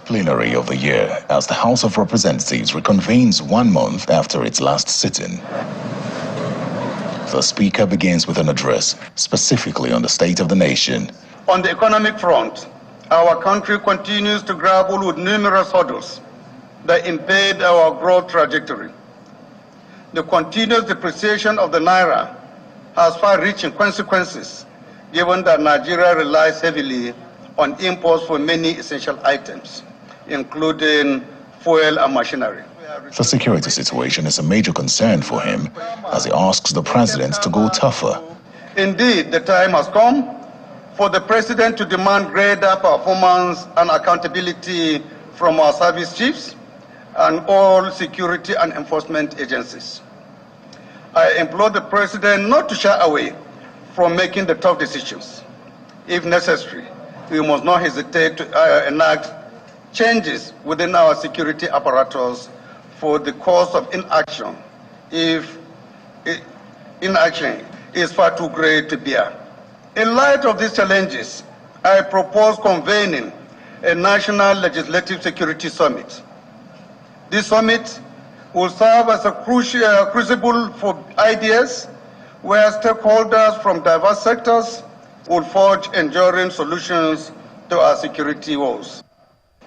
plenary of the year as the House of Representatives reconvenes 1 month after its last sitting. The Speaker begins with an address specifically on the state of the nation. On the economic front, our country continues to grapple with numerous hurdles that impede our growth trajectory. The continuous depreciation of the naira has far-reaching consequences, given that Nigeria relies heavily on imports for many essential items, including fuel and machinery. The security situation is a major concern for him as he asks the president to go tougher. Indeed, the time has come for the president to demand greater performance and accountability from our service chiefs and all security and enforcement agencies. I implore the president not to shy away from making the tough decisions. If necessary, we must not hesitate to enact changes within our security apparatus for the cost of inaction if inaction is far too great to bear. In light of these challenges, I propose convening a national legislative security summit. This summit will serve as a crucible for ideas where stakeholders from diverse sectors will forge enduring solutions to our security woes.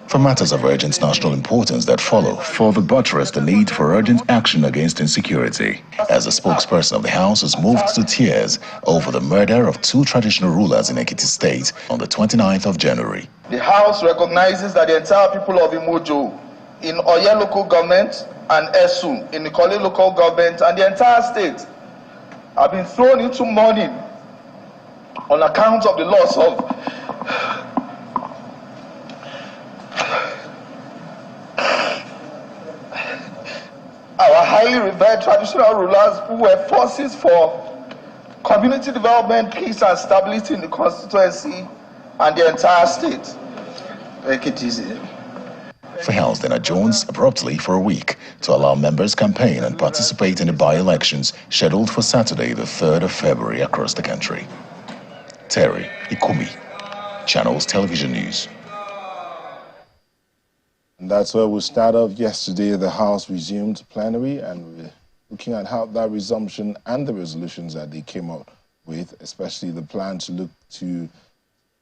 For matters of urgent national importance that follow, further buttress the need for urgent action against insecurity, as the spokesperson of the House is moved to tears over the murder of 2 traditional rulers in Ekiti State on the 29th of January. The House recognizes that the entire people of Imojo, in Oye local government and Esun, in the Ikole local government, and the entire state have been thrown into mourning on account of the loss of our highly revered traditional rulers who were forces for community development, peace and stability in the constituency and the entire state. The House then adjourns abruptly for a week to allow members campaign and participate in the by-elections scheduled for Saturday, the 3rd of February across the country. Terry Ikumi, Channels Television News. And that's where we start off. Yesterday, the House resumed plenary, and we're looking at how that resumption and the resolutions that they came out with, especially the plan to look to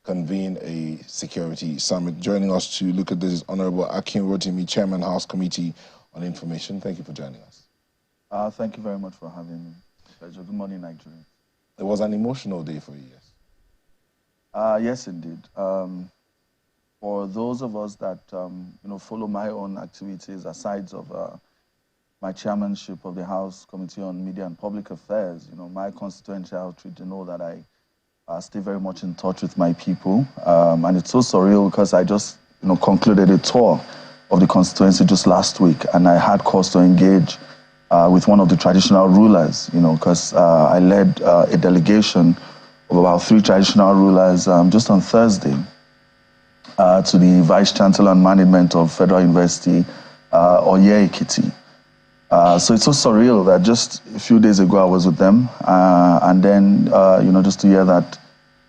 convene a security summit. Joining us to look at this is Honorable Akin Rotimi, Chairman, House Committee on Information. Thank you for joining us. Thank you very much for having me. Pleasure. Good morning, Nigeria. It was an emotional day for you, yes? Yes, indeed. For those of us that follow my own activities aside of my chairmanship of the House Committee on Media and Public Affairs, my constituency outreach, know that I stay very much in touch with my people, and it's so surreal because I just concluded a tour of the constituency just last week, and I had cause to engage with one of the traditional rulers, because I led a delegation of about 3 traditional rulers just on Thursday to the Vice Chancellor and Management of Federal University, Oye Ekiti. So it's so surreal that just a few days ago I was with them, and then just to hear that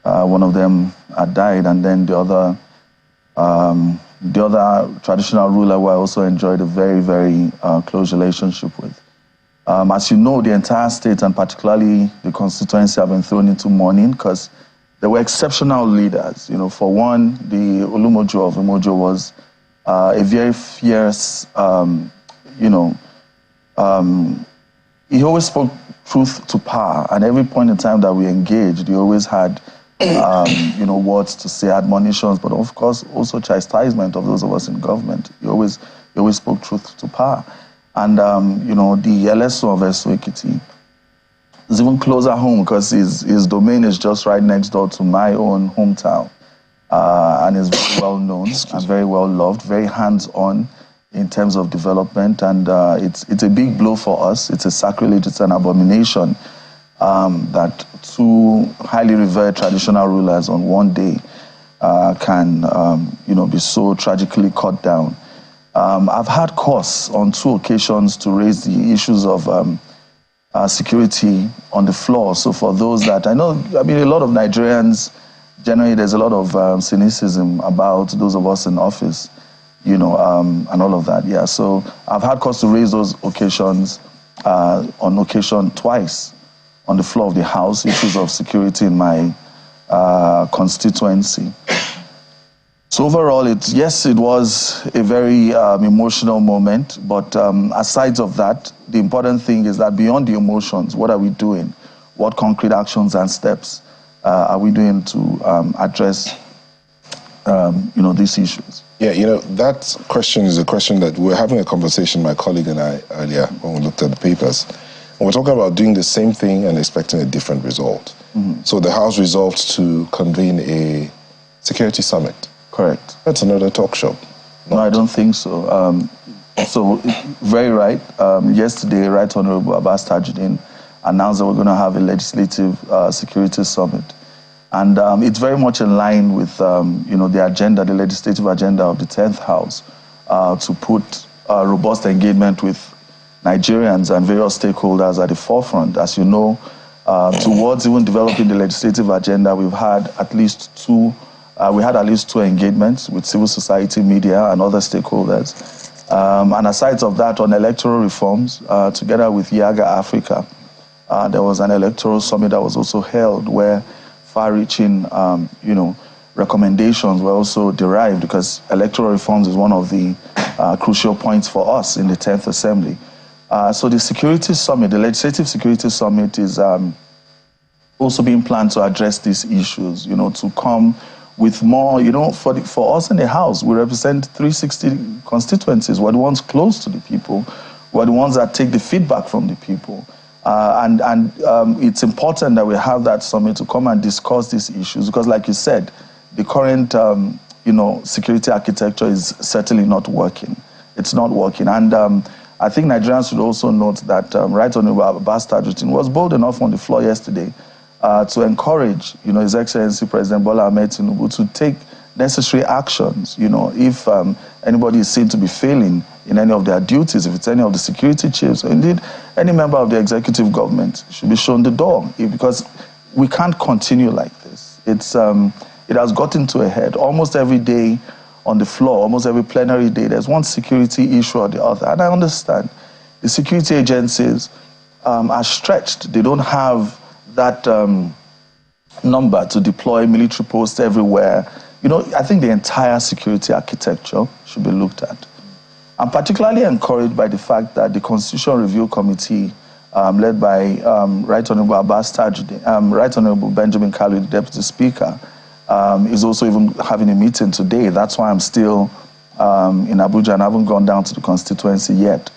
one of them had died, and then the other traditional ruler who I also enjoyed a very, very close relationship with. As you know, the entire state and particularly the constituency have been thrown into mourning because there were exceptional leaders. For one, the Olumojo of Imojo was a very fierce, he always spoke truth to power, and every point in time that we engaged, he always had, words to say, admonitions, but of course also chastisement of those of us in government. He always spoke truth to power, and the LSO of Ekiti is even closer home because his domain is just right next door to my own hometown, and is very well known and very well loved, very hands-on in terms of development, and it's a big blow for us. It's a sacrilege, it's an abomination that 2 highly revered traditional rulers on one day can be so tragically cut down. I've had cause on 2 occasions to raise the issues of security on the floor. So for those that a lot of Nigerians, generally there's a lot of cynicism about those of us in office. and all of that. Yeah, so I've had cause to raise those occasions, on occasion twice, on the floor of the House, issues of security in my constituency. So overall, it was a very emotional moment, but aside of that, the important thing is that beyond the emotions, what are we doing? What concrete actions and steps are we doing to address these issues? Yeah, that question is a question that we were having a conversation, my colleague and I, earlier when we looked at the papers. And we're talking about doing the same thing and expecting a different result. Mm-hmm. So the House resolved to convene a security summit. Correct. That's another talk show. No, I don't think so. Very right. Yesterday, Right Honorable Abbas Tajuddin announced that we're going to have a legislative security summit. And it's very much in line with, the agenda, the legislative agenda of the 10th House, to put robust engagement with Nigerians and various stakeholders at the forefront. As you know, towards even developing the legislative agenda, we had at least two engagements with civil society, media, and other stakeholders. And aside of that, on electoral reforms, together with Yaga Africa, there was an electoral summit that was also held where far-reaching, recommendations were also derived, because electoral reforms is one of the crucial points for us in the 10th Assembly. So the security summit, the legislative security summit, is also being planned to address these issues, to come with more, for us in the House, we represent 360 constituencies. We're the ones close to the people. We're the ones that take the feedback from the people. And it's important that we have that summit to come and discuss these issues, because like you said, the current, security architecture is certainly not working. It's not working. And I think Nigerians should also note that Right Honorable Abbas Tajuddin was bold enough on the floor yesterday to encourage, His Excellency President Bola Ahmed Tinubu to take necessary actions. If anybody is seen to be failing in any of their duties, if it's any of the security chiefs, or indeed any member of the executive government, should be shown the door, because we can't continue like this. It has gotten to a head. Almost every day on the floor, almost every plenary day, there's one security issue or the other. And I understand the security agencies are stretched. They don't have that number to deploy military posts everywhere. I think the entire security architecture should be looked at. I'm particularly encouraged by the fact that the Constitutional Review Committee, led by Right Honorable Abbas Tajuddin, Right Honorable Benjamin Kalu, the Deputy Speaker, is also even having a meeting today. That's why I'm still in Abuja and I haven't gone down to the constituency yet.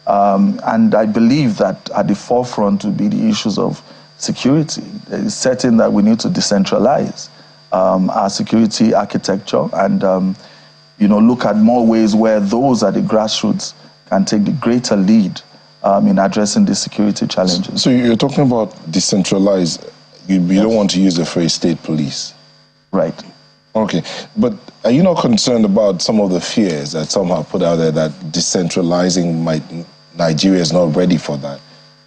And I believe that at the forefront will be the issues of security. It's certain that we need to decentralize our security architecture and look at more ways where those at the grassroots can take the greater lead in addressing the security challenges. So you're talking about decentralized. You don't want to use the phrase state police. Right. Okay. But are you not concerned about some of the fears that some have put out there that decentralizing Nigeria is not ready for that?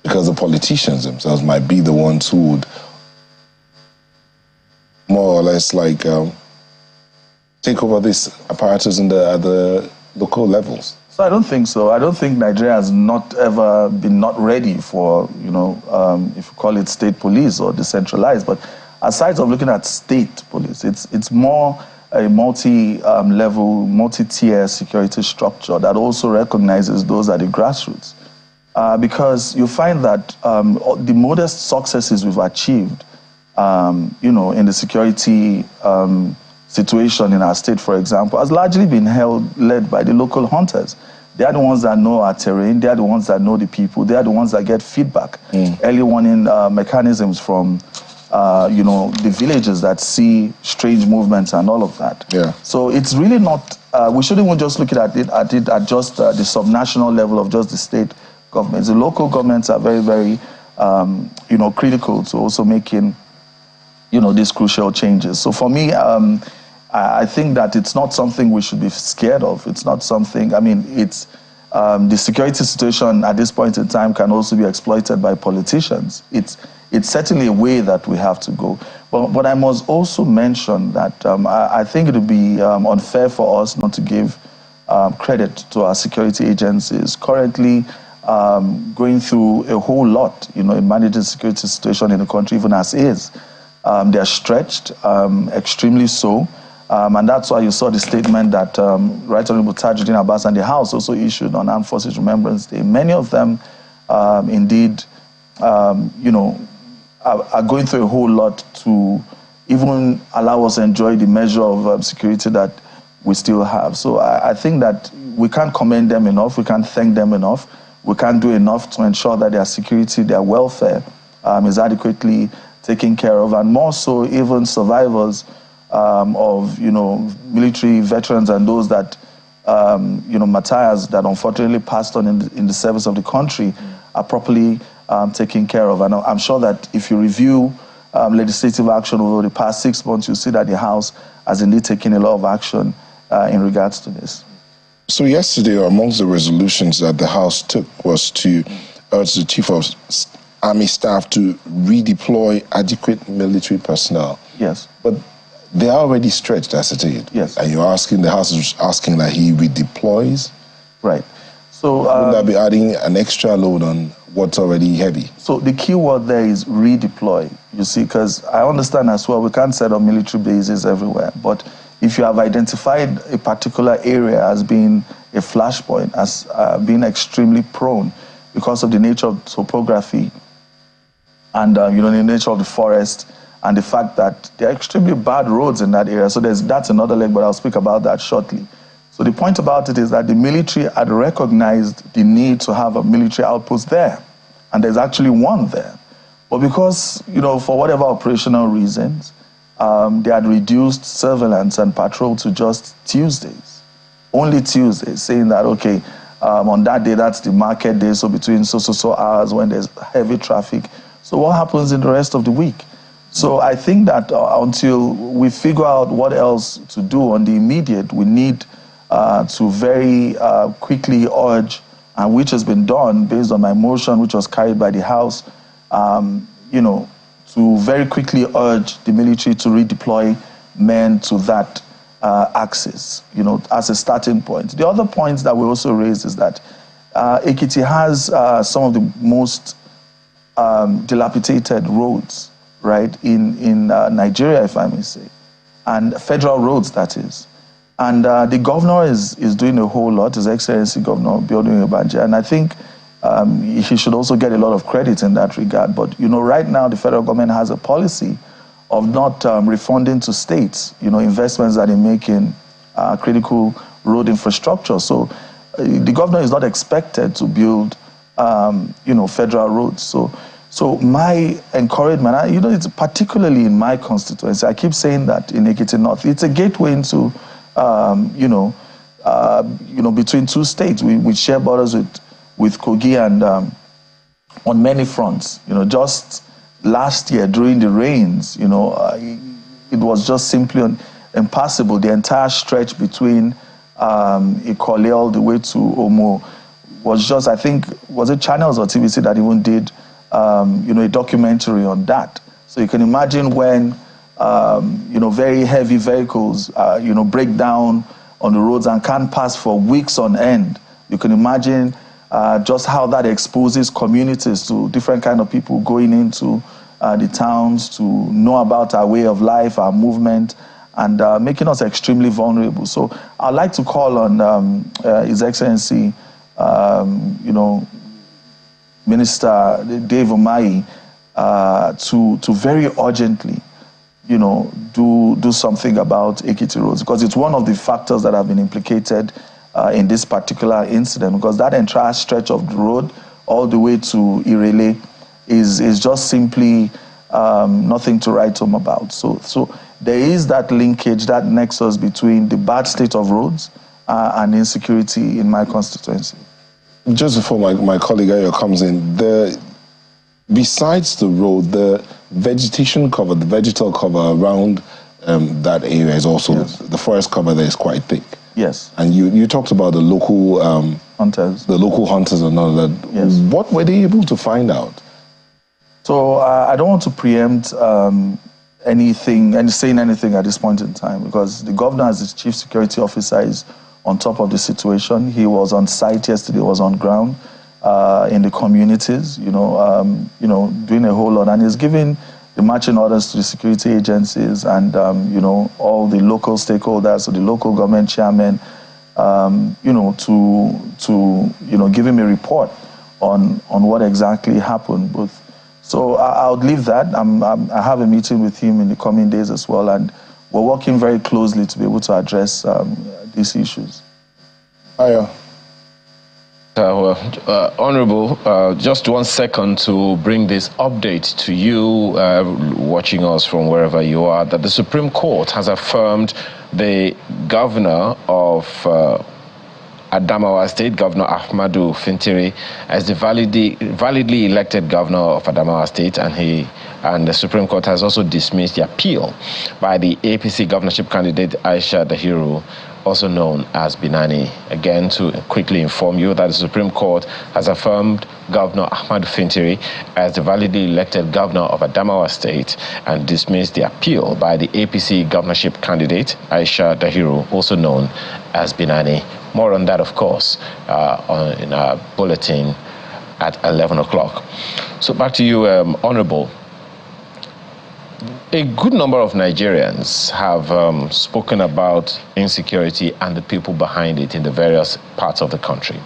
Because the politicians themselves might be the ones who would more or less take over this apparatus at the local levels. So I don't think so. I don't think Nigeria has not ever been not ready for, if you call it state police or decentralized. But aside of looking at state police, it's more a multi-level, multi-tier security structure that also recognizes those at the grassroots. Because you find that the modest successes we've achieved, in the security situation in our state, for example, has largely been led by the local hunters. They are the ones that know our terrain. They are the ones that know the people. They are the ones that get feedback, early warning mechanisms from, the villages that see strange movements and all of that. Yeah. So it's really not. We shouldn't even just look at it at just the subnational level of just the state governments. The local governments are very, very, critical to also making, these crucial changes. So for me, I think that it's not something we should be scared of. It's not something, it's the security situation at this point in time can also be exploited by politicians. It's certainly a way that we have to go. But I must also mention that I think it would be unfair for us not to give credit to our security agencies, currently going through a whole lot, in managing the security situation in the country, even as is. They are stretched, extremely so. And that's why you saw the statement that Right Honorable Tajuddin Abbas and the House also issued on Armed Forces Remembrance Day. Many of them, indeed, are going through a whole lot to even allow us to enjoy the measure of security that we still have. So I think that we can't commend them enough, we can't thank them enough, we can't do enough to ensure that their security, their welfare is adequately taken care of, and more so even survivors of military veterans and those that martyrs that unfortunately passed on in the service of the country are properly taken care of. And I'm sure that if you review legislative action over the past 6 months, you'll see that the House has indeed taken a lot of action in regards to this. So yesterday, amongst the resolutions that the House took was to urge the Chief of Army Staff to redeploy adequate military personnel. Yes. But they are already stretched as it is. Yes. And you're asking, the House is asking that he redeploys? Right. So wouldn't that be adding an extra load on what's already heavy? So the key word there is redeploy, you see, because I understand as well, we can't set up military bases everywhere, but if you have identified a particular area as being a flashpoint, as being extremely prone because of the nature of topography and the nature of the forest and the fact that there are extremely bad roads in that area. So that's another leg, but I'll speak about that shortly. So the point about it is that the military had recognized the need to have a military outpost there, and there's actually one there. But because, for whatever operational reasons, they had reduced surveillance and patrol to just Tuesdays, only Tuesdays, saying that, okay, on that day, that's the market day, so between so hours when there's heavy traffic. So what happens in the rest of the week? So I think that until we figure out what else to do on the immediate, we need to very quickly urge, and which has been done based on my motion, which was carried by the House, to very quickly urge the military to redeploy men to that axis, as a starting point. The other point that we also raised is that Ekiti has some of the most dilapidated roads, right, in Nigeria, if I may say, and federal roads, that is. And the governor is doing a whole lot, His Excellency Governor Biodun Obanje, and I think he should also get a lot of credit in that regard. But, right now the federal government has a policy of not refunding to states, investments that they make in critical road infrastructure. So the governor is not expected to build, federal roads. So my encouragement, it's particularly in my constituency, I keep saying that in Ekiti North, it's a gateway into, between two states. We share borders with Kogi and on many fronts. Just last year during the rains, it was just simply impassable. The entire stretch between Ikole all the way to Omo was just, I think, was it Channels or TVC that even did, a documentary on that. So you can imagine when, very heavy vehicles, break down on the roads and can't pass for weeks on end. You can imagine just how that exposes communities to different kind of people going into the towns to know about our way of life, our movement, and making us extremely vulnerable. So I'd like to call on His Excellency, Minister Dave Umahi, to very urgently, do something about Ekiti roads, because it's one of the factors that have been implicated in this particular incident, because that entire stretch of the road all the way to Irele is just simply nothing to write home about. So there is that linkage, that nexus between the bad state of roads and insecurity in my constituency. Just before my colleague Ayo comes in, besides the road, the vegetation cover, the vegetal cover around that area is also, yes, the forest cover there is quite thick. Yes. And you talked about the local hunters. The local hunters and all that. Yes. What were they able to find out? So I don't want to preempt anything and saying anything at this point in time, because the governor as the chief security officer is on top of the situation. He was on site yesterday, was on ground in the communities, doing a whole lot. And he's giving the marching orders to the security agencies and, all the local stakeholders, so the local government chairmen, to give him a report on what exactly happened. So I'll leave that. I have a meeting with him in the coming days as well, and we're working very closely to be able to address these issues. Hiya. Honorable, just 1 second to bring this update to you, watching us from wherever you are, that the Supreme Court has affirmed the governor of Adamawa State, Governor Ahmadu Fintiri, as the validly elected governor of Adamawa State, and the Supreme Court has also dismissed the appeal by the APC governorship candidate Aisha Dahiru, also known as Binani. Again, to quickly inform you that the Supreme Court has affirmed Governor Ahmadu Fintiri as the validly elected governor of Adamawa State and dismissed the appeal by the APC governorship candidate Aisha Dahiru, also known as Binani. More on that, of course, in our bulletin at 11 o'clock. So back to you, Honorable. A good number of Nigerians have spoken about insecurity and the people behind it in the various parts of the country.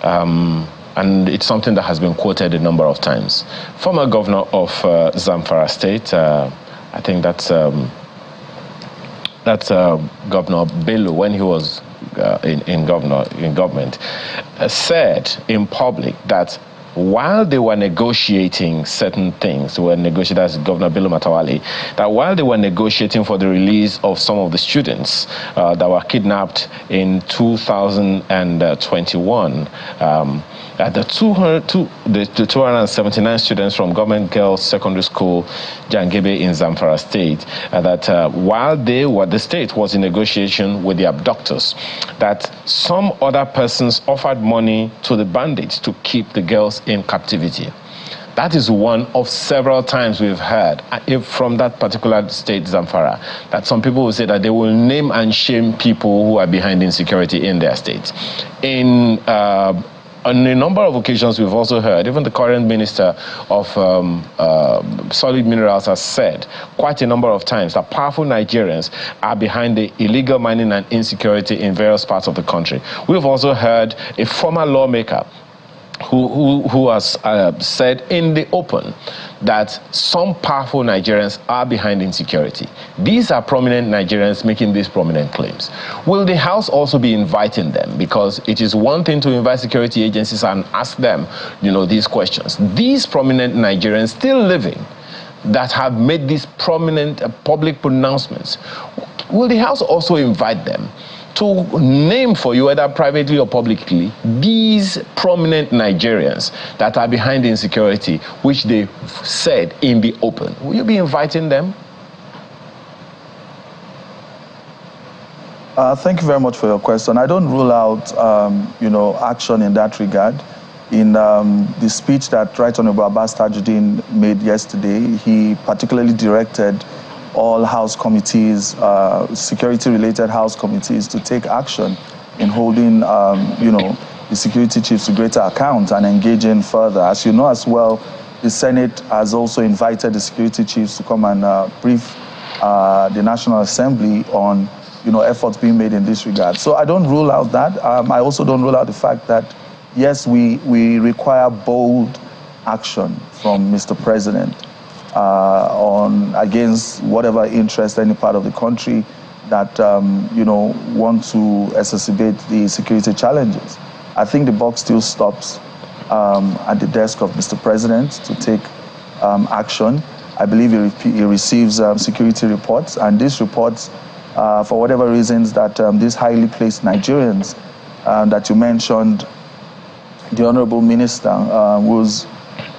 And it's something that has been quoted a number of times. Former governor of Zamfara State, I think that's Governor Bello, when he was in government, said in public that while they were negotiating certain things, as Governor Bello Matawale, that while they were negotiating for the release of some of the students that were kidnapped in 2021, the 279 students from Government Girls Secondary School, Jangebe in Zamfara State, that while the state was in negotiation with the abductors, that some other persons offered money to the bandits to keep the girls in captivity. That is one of several times we've heard from that particular state, Zamfara, that some people will say that they will name and shame people who are behind insecurity in their states. On a number of occasions, we've also heard, even the current Minister of Solid Minerals has said quite a number of times that powerful Nigerians are behind the illegal mining and insecurity in various parts of the country. We've also heard a former lawmaker who has said in the open that some powerful Nigerians are behind insecurity. These are prominent Nigerians making these prominent claims. Will the House also be inviting them? Because it is one thing to invite security agencies and ask them, these questions. These prominent Nigerians still living that have made these prominent public pronouncements, will the House also invite them to name for you, whether privately or publicly, these prominent Nigerians that are behind insecurity, which they said in the open? Will you be inviting them? Thank you very much for your question. I don't rule out, action in that regard. In the speech that Right Honorable Abbas Tajuddin made yesterday, he particularly directed all House committees, security-related House committees, to take action in holding, the security chiefs to greater account and engaging further. As you know as well, the Senate has also invited the security chiefs to come and brief the National Assembly on, efforts being made in this regard. So I don't rule out that. I also don't rule out the fact that, yes, we require bold action from Mr. President against whatever interest any part of the country that want to exacerbate the security challenges. I think the buck still stops at the desk of Mr. President to take action. I believe he receives security reports, and these reports, for whatever reasons that these highly placed Nigerians that you mentioned, the Honorable Minister, who's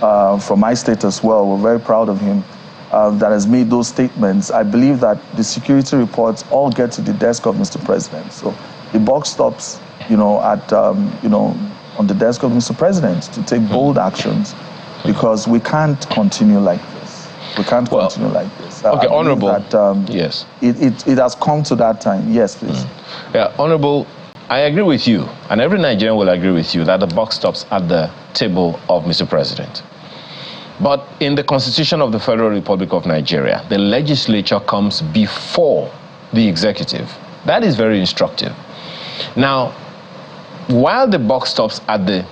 from my state as well, we're very proud of him, that has made those statements. I believe that the security reports all get to the desk of Mr. President. So the buck stops, on the desk of Mr. President to take bold actions, because we can't continue like this. We can't continue like this. Okay, Honorable. That, yes. It has come to that time. Yes, please. Yeah, Honorable. I agree with you, and every Nigerian will agree with you, that the buck stops at the table of Mr. President. But in the Constitution of the Federal Republic of Nigeria, the legislature comes before the executive. That is very instructive. Now, while the buck stops at the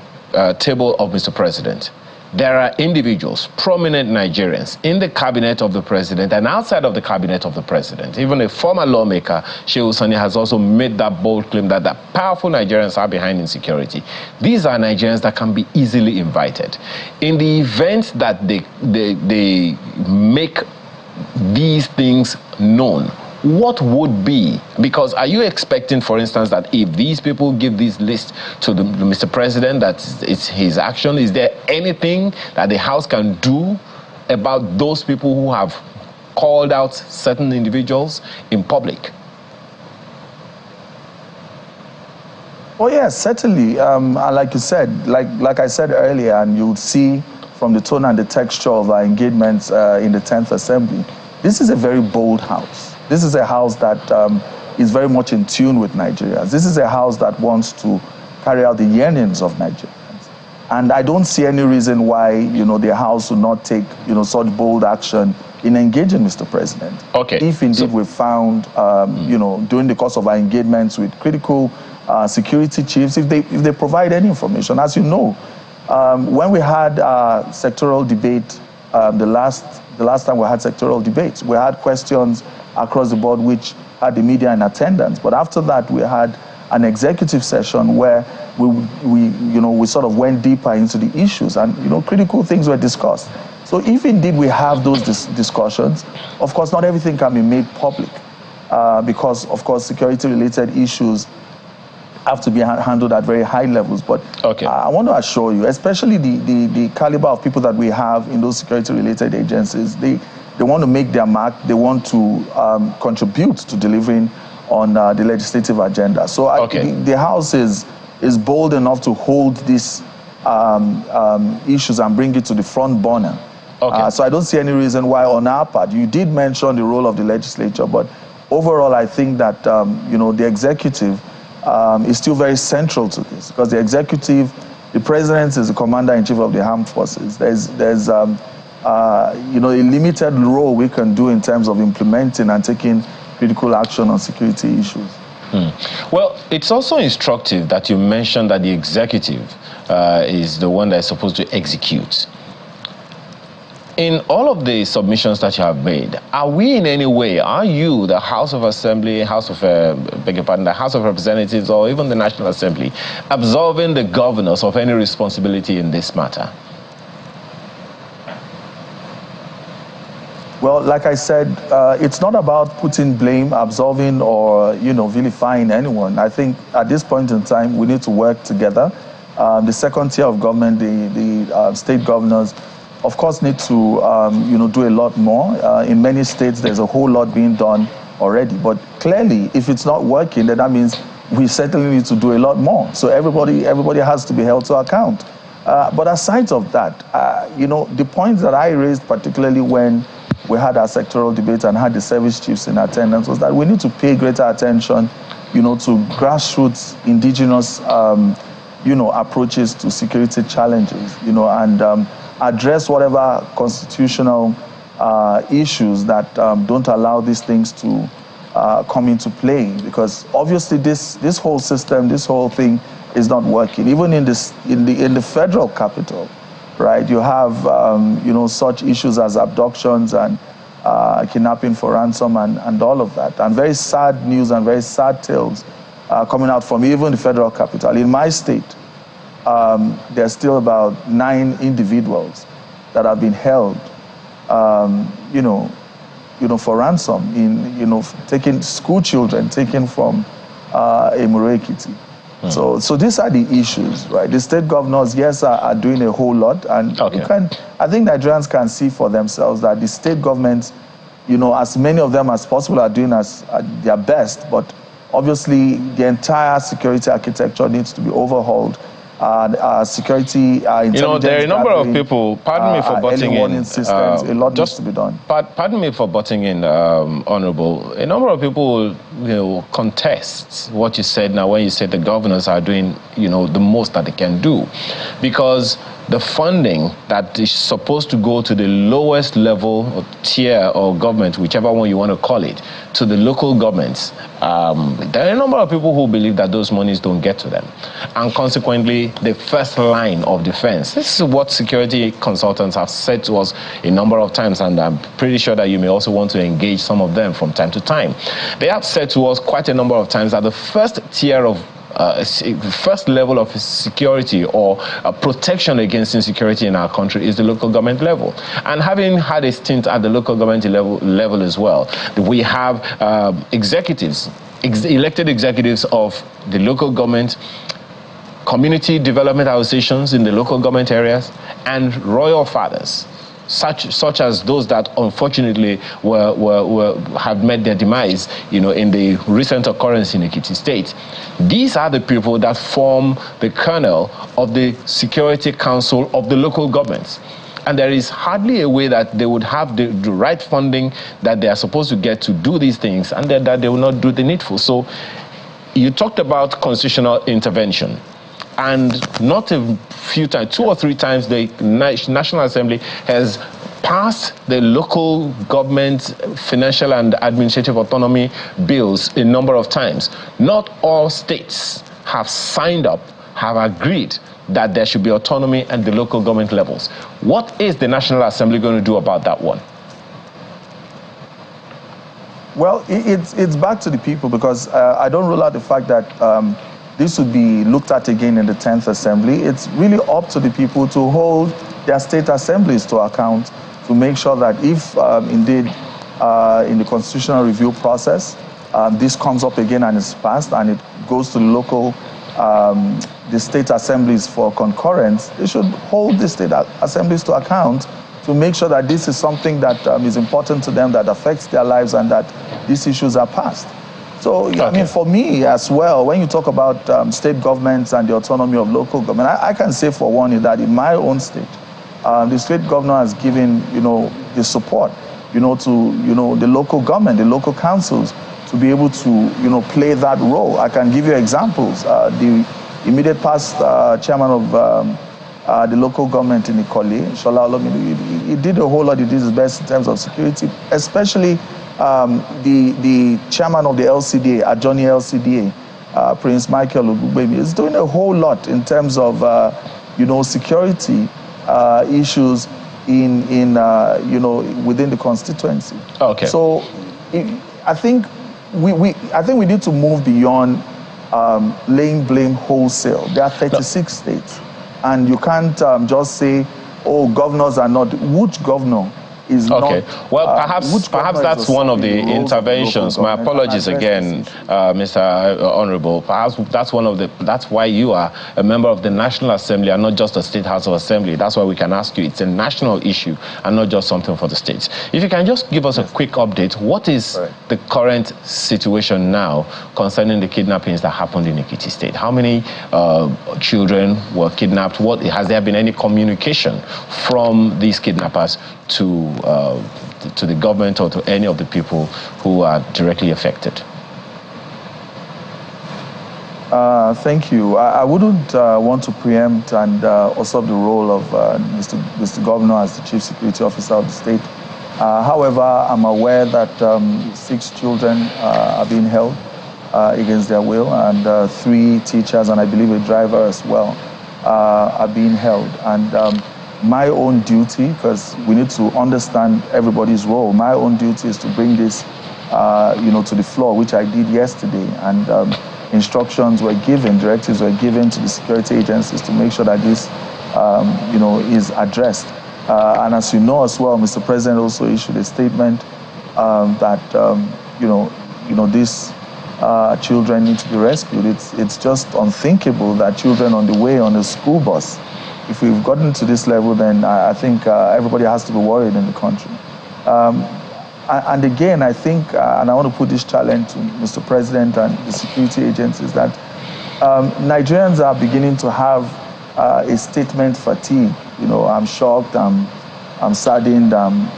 table of Mr. President, there are individuals, prominent Nigerians, in the cabinet of the president and outside of the cabinet of the president. Even a former lawmaker, Shehu Sani, has also made that bold claim that the powerful Nigerians are behind insecurity. These are Nigerians that can be easily invited. In the event that they make these things known, what would be, because are you expecting, for instance, that if these people give this list to Mr. President, that it's his action? Is there anything that the House can do about those people who have called out certain individuals in public? Oh yes, certainly. Like you said, like I said earlier, and you'll see from the tone and the texture of our engagements in the 10th Assembly, this is a very bold House. This is a House that is very much in tune with Nigerians. This is a House that wants to carry out the yearnings of Nigerians. And I don't see any reason why, the House will not take, such bold action in engaging Mr. President. Okay. If indeed we found, during the course of our engagements with critical security chiefs, if they provide any information. As you know, when we had sectoral debate, the last time we had sectoral debates, we had questions across the board which had the media in attendance. But after that, we had an executive session where we sort of went deeper into the issues, and critical things were discussed. So if indeed we have those discussions, of course not everything can be made public because of course security-related issues have to be handled at very high levels. But okay. I want to assure you, especially the caliber of people that we have in those security-related agencies, they want to make their mark, they want to contribute to delivering on the legislative agenda. So okay. The House is bold enough to hold these issues and bring it to the front burner. Okay. So I don't see any reason why on our part. You did mention the role of the legislature, but overall I think that the executive is still very central to this, because the executive, the president is the commander-in-chief of the armed forces. There's a limited role we can do in terms of implementing and taking critical action on security issues. Well, it's also instructive that you mentioned that the executive is the one that is supposed to execute. In all of the submissions that you have made, are we in any way, are you, the House of Assembly, the House of Representatives, or even the National Assembly, absolving the governors of any responsibility in this matter? Well, like I said, it's not about putting blame, absolving, or vilifying anyone. I think at this point in time, we need to work together. The second tier of government, the state governors, of course, need to do a lot more. In many states, there's a whole lot being done already. But clearly, if it's not working, then that means we certainly need to do a lot more. So everybody has to be held to account. But aside of that, the points that I raised, particularly when we had our sectoral debate and had the service chiefs in attendance, was that we need to pay greater attention, to grassroots, indigenous, approaches to security challenges, and address whatever constitutional issues that don't allow these things to come into play. Because obviously this whole system, this whole thing is not working. Even in the federal capital, right? You have such issues as abductions and kidnapping for ransom and all of that, and very sad news and very sad tales coming out from even the federal capital. In my state, there's still about 9 individuals that have been held, for ransom taking school children taken from Ekiti. So these are the issues, right? The state governors, yes, are doing a whole lot, and okay. I think Nigerians can see for themselves that the state governments, as many of them as possible are doing their best, but obviously the entire security architecture needs to be overhauled security, intelligence. You know, there are a number of people, pardon me for butting in. Systems, a lot needs to be done. Pardon me for butting in, Honorable. A number of people, contest what you said now when you said the governors are doing, the most that they can do. Because the funding that is supposed to go to the lowest level or tier or government, whichever one you want to call it, to the local governments, there are a number of people who believe that those monies don't get to them. And consequently, the first line of defense, this is what security consultants have said to us a number of times, and I'm pretty sure that you may also want to engage some of them from time to time. They have said to us quite a number of times that the first tier of first level of security or protection against insecurity in our country is the local government level. And having had a stint at the local government level as well, we have executives, elected executives of the local government, community development associations in the local government areas, and royal fathers, such as those that unfortunately have met their demise, in the recent occurrence in Ekiti State. These are the people that form the kernel of the Security Council of the local governments. And there is hardly a way that they would have the right funding that they are supposed to get to do these things, and that they will not do the needful. So you talked about constitutional intervention. And not a few times, 2 or 3 times, the National Assembly has passed the local government financial and administrative autonomy bills a number of times. Not all states have signed up, have agreed that there should be autonomy at the local government levels. What is the National Assembly going to do about that one? Well, it's back to the people, because I don't rule out the fact that this would be looked at again in the 10th Assembly. It's really up to the people to hold their state assemblies to account, to make sure that if indeed in the constitutional review process, this comes up again and is passed and it goes to the local, the state assemblies for concurrence, they should hold the state assemblies to account to make sure that this is something that is important to them, that affects their lives, and that these issues are passed. So, I mean, for me as well, when you talk about state governments and the autonomy of local government, I can say for one that in my own state, the state governor has given, the support, to, the local government, the local councils, to be able to, play that role. I can give you examples. The immediate past chairman of the local government in Ikoli, Shola Olomide, he did a whole lot. He did his best in terms of security, especially the chairman of the LCDA, Adjoni LCDA, Prince Michael Ogugbemi, is doing a whole lot in terms of, security issues in within the constituency. Okay. So I think we need to move beyond laying blame wholesale. There are 36 states, and you can't just say, oh, governors are not. Which governor is okay. not? Well, perhaps that's one of the interventions. My apologies again, Mr. Honorable. Perhaps that's that's why you are a member of the National Assembly and not just a State House of Assembly. That's why we can ask you. It's a national issue and not just something for the states. If you can just give us a quick update, what is the current situation now concerning the kidnappings that happened in Ekiti State? How many children were kidnapped? Has there been any communication from these kidnappers to the government or to any of the people who are directly affected? Thank you. I wouldn't want to preempt and usurp the role of Mr. Governor as the Chief Security Officer of the state. However, I'm aware that 6 children are being held against their will, and 3 teachers and I believe a driver as well are being held. And my own duty, because we need to understand everybody's role, my own duty is to bring this, to the floor, which I did yesterday. And instructions were given, directives were given to the security agencies to make sure that this, is addressed. And as you know as well, Mr. President also issued a statement that, these children need to be rescued. It's just unthinkable that children on the way on a school bus. If we've gotten to this level, then I think everybody has to be worried in the country. And again, I think, and I want to put this challenge to Mr. President and the security agencies, that Nigerians are beginning to have a statement fatigue. You know, I'm shocked, I'm saddened,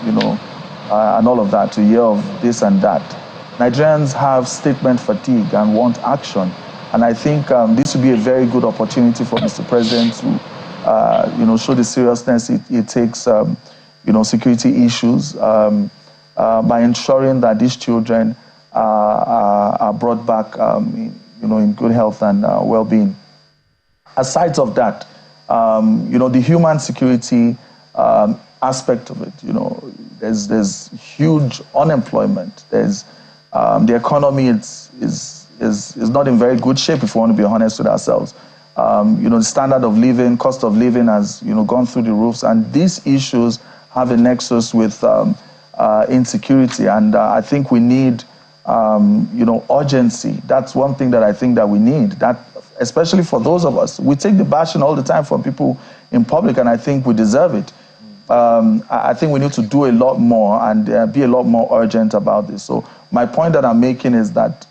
you know, and all of that to hear of this and that. Nigerians have statement fatigue and want action. And I think this would be a very good opportunity for Mr. President to, you know, show the seriousness it takes, you know, security issues by ensuring that these children are brought back, you know, in good health and well-being. Aside of that, you know, the human security aspect of it, you know, there's huge unemployment. There's the economy is not in very good shape, if we want to be honest with ourselves. You know, the standard of living, cost of living has, you know, gone through the roofs, and these issues have a nexus with insecurity, and I think we need, you know, urgency. That's one thing that I think that we need, that especially for those of us. We take the bashing all the time from people in public, and I think we deserve it. I think we need to do a lot more and be a lot more urgent about this. So my point that I'm making is that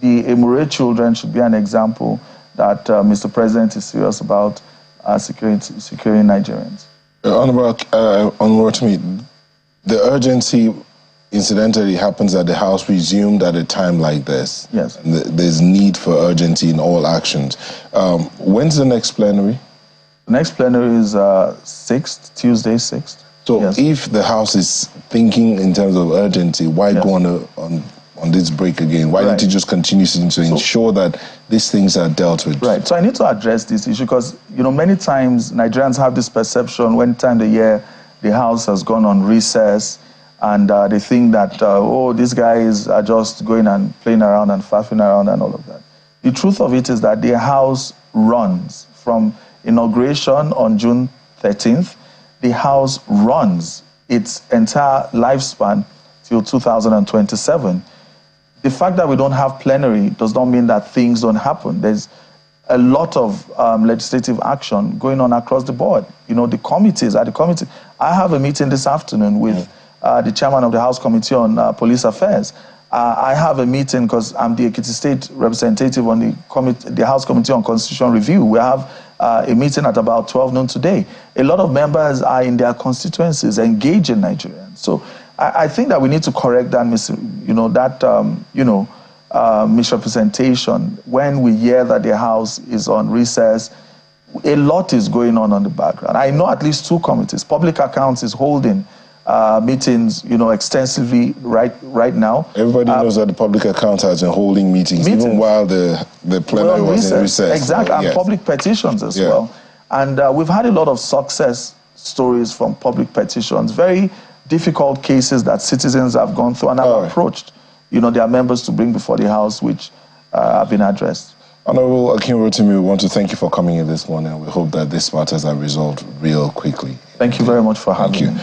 the Emure children should be an example that Mr. President is serious about securing Nigerians. Honorable to me, the urgency incidentally happens that the House resumed at a time like this. Yes. And there's need for urgency in all actions. When's the next plenary? The next plenary is 6th, Tuesday 6th. So yes. If the House is thinking in terms of urgency, why yes. go on this break again? Why don't you just continue to ensure that these things are dealt with? Right. So I need to address this issue because, you know, many times Nigerians have this perception when time of the year the House has gone on recess and they think that, oh, these guys are just going and playing around and faffing around and all of that. The truth of it is that the House runs from inauguration on June 13th. The House runs its entire lifespan till 2027. The fact that we don't have plenary does not mean that things don't happen. There's a lot of legislative action going on across the board. You know, the committees, I have a meeting this afternoon with the chairman of the House Committee on Police Affairs. I have a meeting because I'm the Ekiti State representative on the House Committee on Constitutional Review. We have a meeting at about 12 noon today. A lot of members are in their constituencies engaging Nigerians. So I think that we need to correct that, misrepresentation. When we hear that the House is on recess, a lot is going on the background. I know at least 2 committees. Public Accounts is holding meetings, you know, extensively right now. Everybody knows that the Public Account has been holding meetings even while the plenary was in recess. Exactly, and public petitions as well. And we've had a lot of success stories from public petitions, very difficult cases that citizens have gone through and have approached, you know, their members to bring before the House, which have been addressed. Honorable Akinrotimi, we want to thank you for coming in this morning, and we hope that these matters are resolved real quickly. Thank you very much for having me.